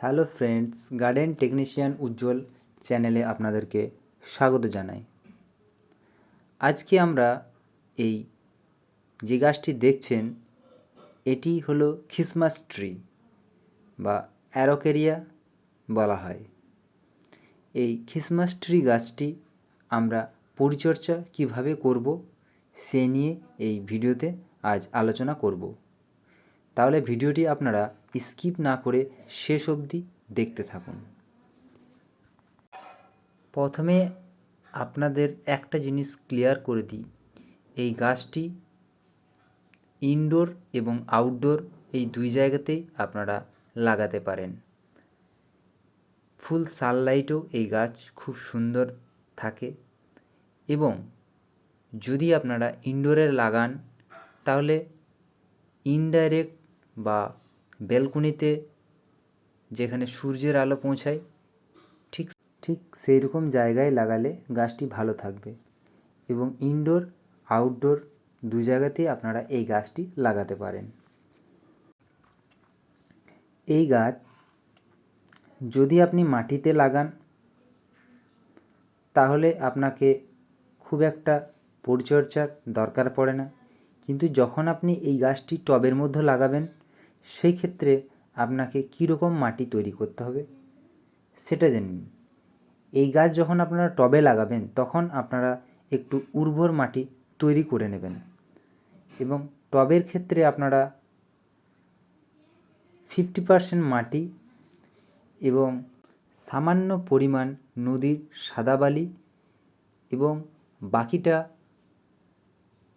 Hello friends, garden technician উজ্জ্বল চ্যানেলে আপনাদেরকে স্বাগত জানাই। আজকে আমরা এই যে গাছটি দেখছেন এটি হলো খ্রিসমাস ট্রি বা অ্যারোকেরিয়া বলা হয়। এই খ্রিসমাস ট্রি গাছটি আমরা পরিচর্যা কিভাবে করব সে নিয়ে এই ভিডিওতে আজ আলোচনা করব। তাহলে ভিডিওটি আপনারা স্কিপ না করে শেষ অবধি দেখতে থাকুন। প্রথমে আপনাদের একটা জিনিস ক্লিয়ার করে দিই, এই গাছটি ইনডোর এবং আউটডোর এই দুই জায়গাতেই আপনারা লাগাতে পারেন। ফুল সানলাইটেও এই গাছ খুব সুন্দর থাকে এবং যদি আপনারা ইনডোরে লাগান তাহলে ইনডাইরেক্ট বা ব্যালকনিতে যেখানে সূর্যের আলো পৌঁছায় ঠিক সেই রকম জায়গায় লাগালে গাছটি ভালো থাকবে এবং ইনডোর আউটডোর দু জায়গাতেই আপনারা এই গাছটি লাগাতে পারেন। এই গাছ যদি আপনি মাটিতে লাগান তাহলে আপনাকে খুব একটা পরিচর্যার দরকার পড়ে না, কিন্তু যখন আপনি এই গাছটি টবের মধ্যে লাগাবেন সেই ক্ষেত্রে আপনাকে কীরকম মাটি তৈরি করতে হবে সেটা জেনে নিন। এই গাছ যখন আপনারা টবে লাগাবেন তখন আপনারা একটু উর্বর মাটি তৈরি করে নেবেন এবং টবের ক্ষেত্রে আপনারা 50% মাটি এবং সামান্য পরিমাণ নদীর সাদা বালি এবং বাকিটা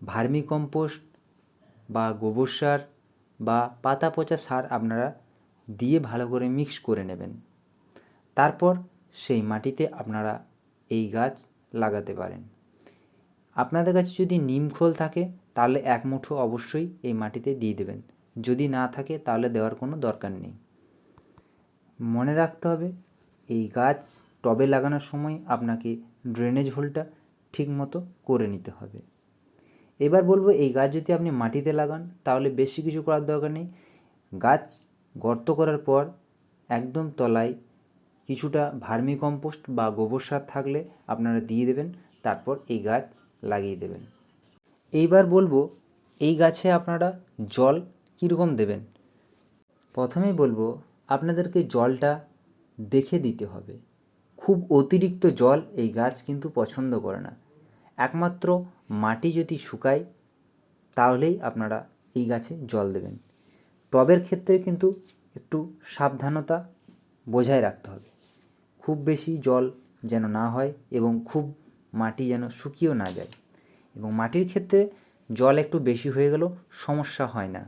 ভার্মিকম্পোস্ট বা গোবর সার বা পাতা পচা সার আপনারা দিয়ে ভালো করে মিক্স করে নেবেন। তারপর সেই মাটিতে আপনারা এই গাছ লাগাতে পারেন। আপনাদের কাছে যদি নিমখোল থাকে তাহলে এক মুঠো অবশ্যই এই মাটিতে দিয়ে দেবেন, যদি না থাকে তাহলে দেওয়ার কোনো দরকার নেই। মনে রাখতে হবে এই গাছ টবে লাগানোর সময় আপনাকে ড্রেনেজ হোলটা ঠিকমতো করে নিতে হবে। এবার বলবো, এই গাছ যদি আপনি মাটিতে লাগান তাহলে বেশি কিছু করার দরকার নেই। গাছ গর্ত করার পর একদম তলায় কিছুটা ভার্মিকম্পোস্ট বা গোবর সার থাকলে আপনারা দিয়ে দেবেন, তারপর এই গাছ লাগিয়ে দেবেন। এইবার বলবো এই গাছে আপনারা জল কীরকম দেবেন। প্রথমেই বলবো আপনাদেরকে জলটা দেখে দিতে হবে। খুব অতিরিক্ত জল এই গাছ কিন্তু পছন্দ করে না। একমাত্র মাটি যদি শুকায় তাহলেই আপনারা এই গাছে জল দেবেন। টবের ক্ষেত্রে কিন্তু একটু সাবধানতা বজায় রাখতে হবে। খুব বেশি জল যেন না হয় এবং খুব মাটি যেন শুকিয়েও না যায়, এবং মাটির ক্ষেত্রে জল একটু বেশি হয়ে গেলেও সমস্যা হয় না।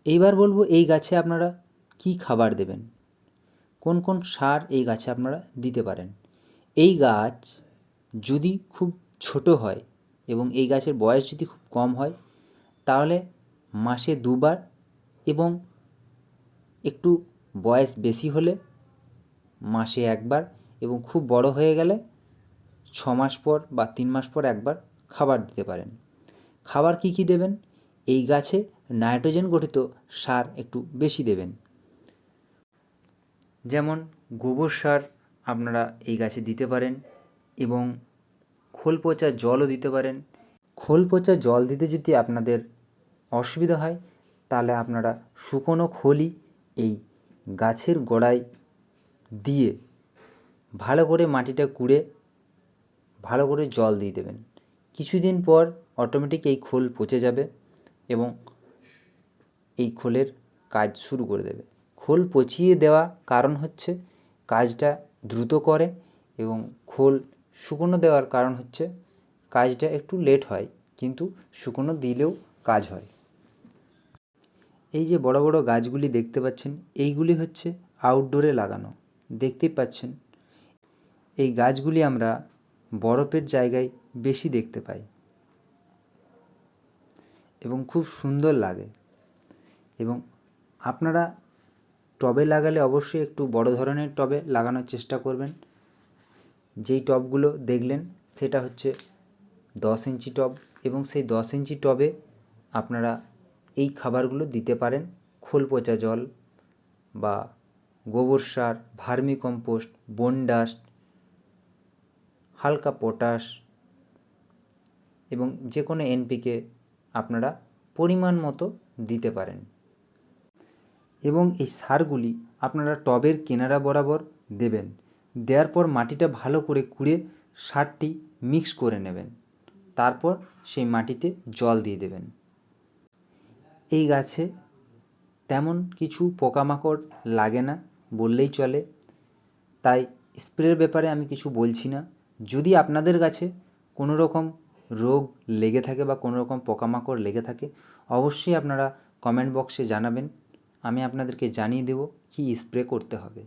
এইবার বলবো এই গাছে আপনারা কি খাবার দেবেন, কোন কোন সার এই গাছে আপনারা দিতে পারেন। এই গাছ যদি খুব ছোট হয় এবং এই গাছের বয়স যদি খুব কম হয় তাহলে মাসে 2বার এবং একটু বয়স বেশি হলে মাসে 1বার এবং খুব বড় হয়ে গেলে 6 মাস পর বা 3 মাস পর একবার খাবার দিতে পারেন। খাবার কি কি দেবেন? এই গাছে নাইট্রোজেন গঠিত সার একটু বেশি দেবেন, যেমন গোবর সার আপনারা এই গাছে দিতে পারেন এবং খোল পচা জলও দিতে পারেন। খোল পচা জল দিতে যদি আপনাদের অসুবিধা হয় তাহলে আপনারা শুকনো খোলই এই গাছের গোড়ায় দিয়ে ভালো করে মাটিটা কুড়ে ভালো করে জল দিয়ে দেবেন। কিছুদিন পর অটোমেটিক এই খোল পচে যাবে এবং এই খোলের কাজ শুরু করে দেবে। খোল পচিয়ে দেওয়া কারণ হচ্ছে কাজটা দ্রুত করে এবং খোল শুকনো দেওয়ার কারণ হচ্ছে কাজটা একটু লেট হয়, কিন্তু শুকনো দিলেও কাজ হয়। এই যে বড় বড় গাছগুলি দেখতে পাচ্ছেন এইগুলি হচ্ছে আউটডোরে লাগানো, দেখতেই পাচ্ছেন। এই গাছগুলি আমরা বরফের জায়গায় বেশি দেখতে পাই এবং খুব সুন্দর লাগে। এবং আপনারা টবে লাগালে অবশ্যই একটু বড় ধরনের টবে লাগানোর চেষ্টা করবেন। যেই টবগুলো দেখলেন সেটা হচ্ছে 10 ইঞ্চি টব এবং সেই 10 ইঞ্চি টবে আপনারা এই খাবারগুলো দিতে পারেন। খোল পচা জল বা গোবর সার, ভার্মি কম্পোস্ট, বোন ডাস্ট, হালকা পটাশ এবং যে কোনো এনপিকে আপনারা পরিমাণ মতো দিতে পারেন। এবং এই সারগুলি আপনারা টবের কিনারা বরাবর দেবেন। দেওয়ার পর মাটিটা ভালো করে কুড়ে সারটি মিক্স করে নেবেন। তারপর সেই মাটিতে জল দিয়ে দেবেন। এই গাছে তেমন কিছু পোকামাকড় লাগে না বললেই চলে, তাই স্প্রের ব্যাপারে আমি কিছু বলছি না। যদি আপনাদের গাছে কোনো রকম রোগ লেগে থাকে বা কোনো রকম পোকামাকড় লেগে থাকে, অবশ্যই আপনারা কমেন্ট বক্সে জানাবেন। আমি আপনাদেরকে জানিয়ে দেব কী স্প্রে করতে হবে।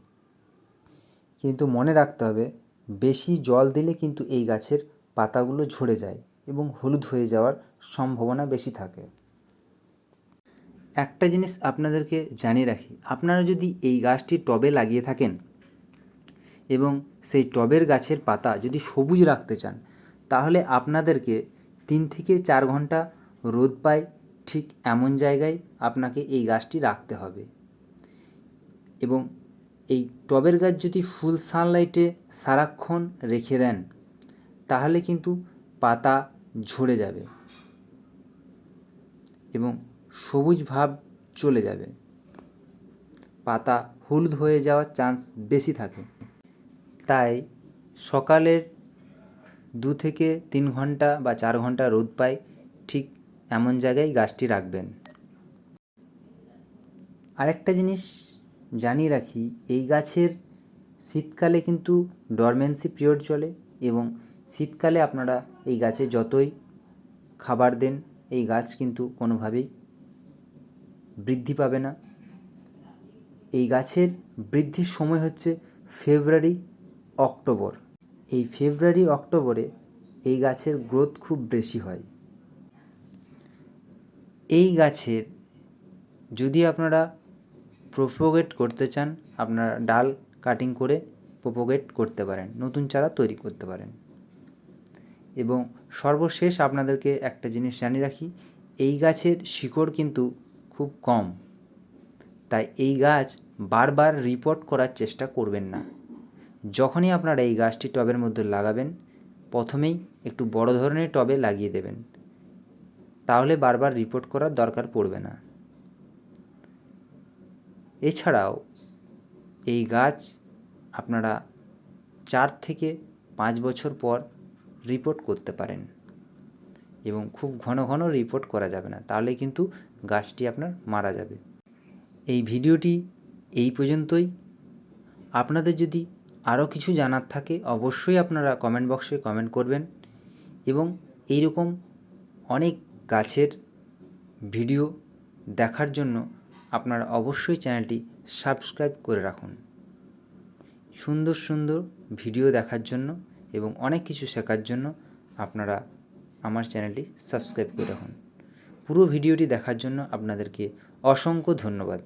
কিন্তু মনে রাখতে হবে, বেশি জল দিলে কিন্তু এই গাছের পাতাগুলো ঝরে যায় এবং হলুদ হয়ে যাওয়ার সম্ভাবনা বেশি থাকে। একটা জিনিস আপনাদেরকে জানিয়ে রাখি, আপনারা যদি এই গাছটি টবে লাগিয়ে থাকেন এবং সেই টবের গাছের পাতা যদি সবুজ রাখতে চান, তাহলে আপনাদেরকে 3 থেকে 4 ঘন্টা রোদ পায় ঠিক এমন জায়গায় আপনাকে এই গাছটি রাখতে হবে। এবং এই টবের গাছ যদি ফুল সানলাইটে সারাক্ষণ রেখে দেন, তাহলে কিন্তু পাতা ঝরে যাবে এবং সবুজ ভাব চলে যাবে, পাতা হলুদ হয়ে যাওয়ার চান্স বেশি থাকে। তাই সকালের 2 থেকে 3 ঘন্টা বা 4 ঘন্টা রোদ পায় ঠিক এমন জায়গায় গাছটি রাখবেন। আরেকটা জিনিস জানিয়ে রাখি, এই গাছের শীতকালে কিন্তু ডরমেন্সি পিরিয়ড চলে এবং শীতকালে আপনারা এই গাছে যতই খাবার দেন, এই গাছ কিন্তু কোনোভাবেই বৃদ্ধি পাবে না। এই গাছের বৃদ্ধির সময় হচ্ছে ফেব্রুয়ারি অক্টোবর। এই ফেব্রুয়ারি অক্টোবরে এই গাছের গ্রোথ খুব বেশি হয়। এই গাছের যদি আপনারা প্রোপোগেট করতে চান, আপনারা ডাল কাটিং করে প্রোপোগেট করতে পারেন, নতুন চারা তৈরি করতে পারেন। এবং সর্বশেষ আপনাদেরকে একটা জিনিস জানিয়ে রাখি, এই গাছের শিকড় কিন্তু খুব কম, তাই এই গাছ বারবার রিপোর্ট করার চেষ্টা করবেন না। যখনই আপনারা এই গাছটি টবের মধ্যে লাগাবেন, প্রথমেই একটু বড় ধরনের টবে লাগিয়ে দেবেন, তাহলে বারবার রিপোর্ট করার দরকার পড়বে না। এছাড়াও এই গাছ আপনারা 4 থেকে 5 বছর পর রিপোর্ট করতে পারেন এবং খুব ঘন ঘন রিপোর্ট করা যাবে না, তাহলে কিন্তু গাছটি আপনার মারা যাবে। এই ভিডিওটি এই পর্যন্তই। আপনাদের যদি আরও কিছু জানার থাকে, অবশ্যই আপনারা কমেন্ট বক্সে কমেন্ট করবেন এবং এইরকম অনেক গাছের ভিডিও দেখার জন্য আপনারা অবশ্যই চ্যানেলটি সাবস্ক্রাইব করে রাখুন। সুন্দর সুন্দর ভিডিও দেখার জন্য এবং অনেক কিছু শেখার জন্য আপনারা আমার চ্যানেলটি সাবস্ক্রাইব করে রাখুন। পুরো ভিডিওটি দেখার জন্য আপনাদেরকে অসংখ্য ধন্যবাদ।